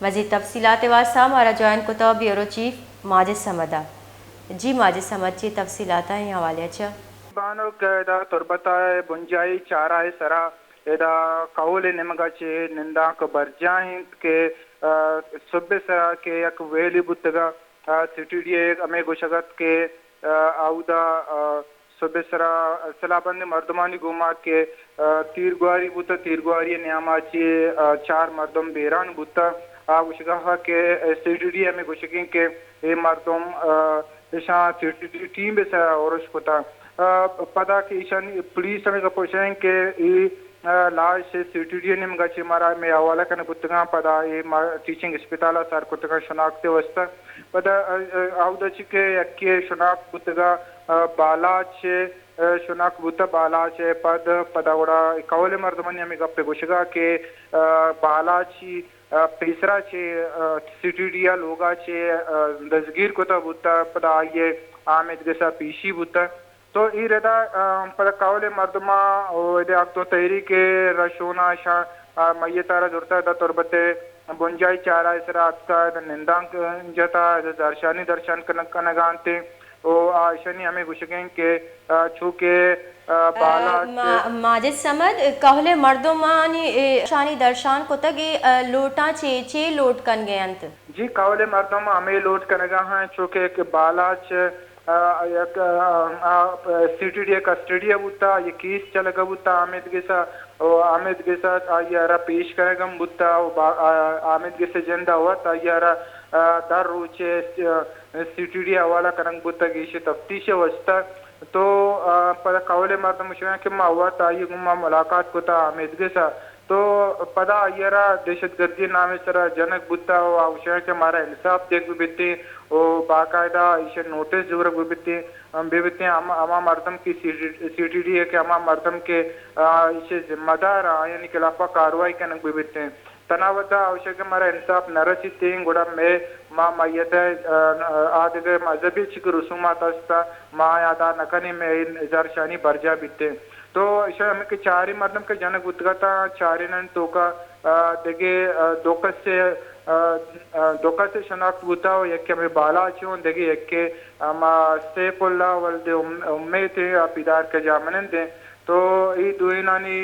مزید تفصیلات واسطہ ہمارا جوائن کتا بیورو چیف ماجد سمدہ. جی ماجد سمد چی تفصیلات ہیں حوالے اچھا بانو که دا تربتا بنجایی چارای سرا دا قول نمگا چه ننداک برجاهند که صبح سرا که یک ویلی بودگا سیٹی ڈی امی گوشگت که او دا صبح سرا سلابند مردمانی گوما که تیرگواری بودتا تیرگواری نیاما چه 4 مردم بیران بودتا گوشگاها که سیٹی ڈی امی گوشگین که ای مردم ایشان سیٹی ڈی ٹیم بسرا اورش کتا پدا کہ ایشان پولیس ہمیں پوچھیں کہ یہ لاش سیٹی ڈی نے مگا چھ مارا میں حوالہ کرنے بتگاں پدا یہ ٹیچنگ اسپتالہ سار کتگاں شناخت وسطہ پدا آودا چھ کہ یکی شناخت بتگاں بالا چھ شناخت بتا بالا چھ پدا وڑا قول مردمانی ہمیں گپ گوشگا کہ بالا چھ پیسرا چھ سیٹی ڈی لوگا چھ دزگیر کتا بتا پدا آئیے آمد گسا پیشی بتا تو ای ردا پر قول مردما او دے اکتو تحریک رشونا شا میتارا دورتا دا تربت بنجائی چارا اسرا اکتا دا نندانک جتا درشانی درشان کنگانتے او آشانی ہمیں گوشگیں کہ چونکہ بالا ماجد سمد قول مردمانی شانی درشان کو تگی لوٹاں چے لوٹ کن گئے انت جی قول مردما ہمیں لوٹ کنگا ہیں چونکہ بالا چھ سیٹی ڈی کسٹڈی بوتا یہ کیس چلگا بوتا آمد کے ساتھ آئیارا پیش کرے گا بوتا آمد کے سے جندہ ہوا تا آئیارا در روچے سیٹی ڈی حوالہ کرنگ بوتا گیش تفتیش وستا تو پدا قول مردم مشکلیں کہ ما ہوا تا آئی گمہ ملاقات کو تا آمد کے ساتھ تو پدا آئیارا دہشت گردی نامی سرا جنک بوتا و آوشاہ کہ ہمارا انصاف دیکھ بھی بیتی و باقاعدہ اسے نوٹس ضرور بھی بیتی اما مردم کی سیٹی ڈی ہے کہ اما مردم کے اسے ذمہ دار یعنی خلافہ کاروائی کرنے بھی بیتی تناوتا آوشاہ کہ ہمارا انصاف نرسی تین گوڑا میں ما مایت آدھے مذہبی چک رسومات استا ما یادا نکنی میں اظہار شانی برجا بیتے تو ایشا ہمیں کہ چاری مردم کے جنک اتگتا چاری نن توکا دیگے دوکا سے شناخت ہوتا ہو یک ہمیں بالا چون دیگے یک کہ اما سیف اللہ والدے امید تھے پیدار کے جامنن دیں تو ای دوینانی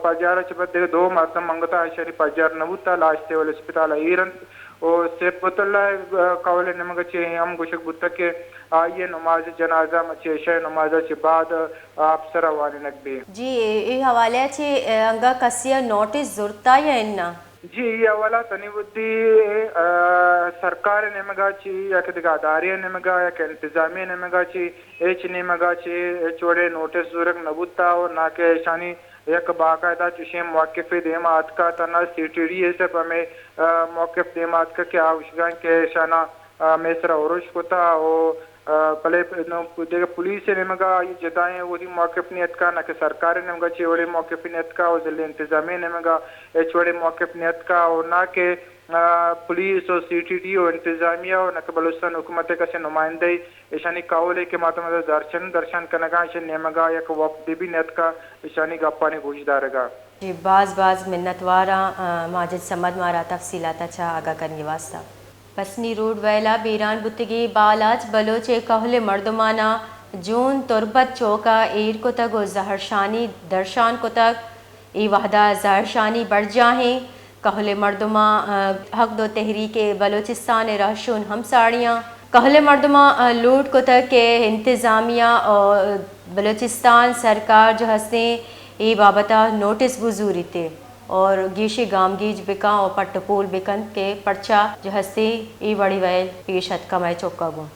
پجارہ چپت دیگے 2 مردم منگتا ایشاری پجار نبوتا لاشتے والے اسپتال ایرن اور سیف بط اللہ قول نمگا چھے ہم گوشک بتا کہ آئیے نماز جنازہ مچیشہ نمازہ چھ بعد آپ سر آوانی نکبی جی ای حوالے چھے انگا کسی نوٹس ضرورتا یا اننا جی یہ حوالہ تنیودی سرکار نمگا چی یا کہ دیگا اداری نمگا یا کہ انتظامی نمگا چی ایچ نمگا چی چوڑے نوٹس ضرورت نبوتا اور نہ کہ شانی یک باقاعدہ چشیں موقف دیمات کا تنا سی ٹی ڈی سے ہمیں موقف دیمات کا کیا آوشگان کے شانہ میسرا عروش کوتا اور پلے دیکھ پولیس نمگا یہ جدائیں وہی موقف نیت کا نہ کہ سرکار نمگا چوڑے موقف نیت کا اور ضلع انتظامی نمگا چوڑے موقف نیت کا اور نہ کہ پولیس اور سی ٹی ڈی اور انتظامیہ اور نہ کہ بلوچستان حکومت کا سے نمائندے ایشانی قول کے ماتم درشن کنگا ایشان نمگا یک وقت بھی نیت کا ایشانی گپانی گوش دارے گا جی بعض منتوارا ماجد سمد مارا تفصیلات اچھا آگاہ کرنی واسطہ پسنی روڈ ویلا بیران بتگی بالاج بلوچ قہل مردمانہ جون تربت چوکا ایر کو تک و زہرشانی درشان کو تک ای وحدہ زہرشانی بڑھ جاہیں قہل مردمہ حق دو تحریک بلوچستان رہشون ہمساڑیاں قہل مردمہ لوٹ کو تک کے انتظامیہ اور بلوچستان سرکار جو ہستیں ای بابتا نوٹس گزوری تھے اور گیشی گامگیج بکاں اور پٹپول بکن کے پرچہ جو ہستی ای بڑی ویل پیشت کمائے چوکا گوں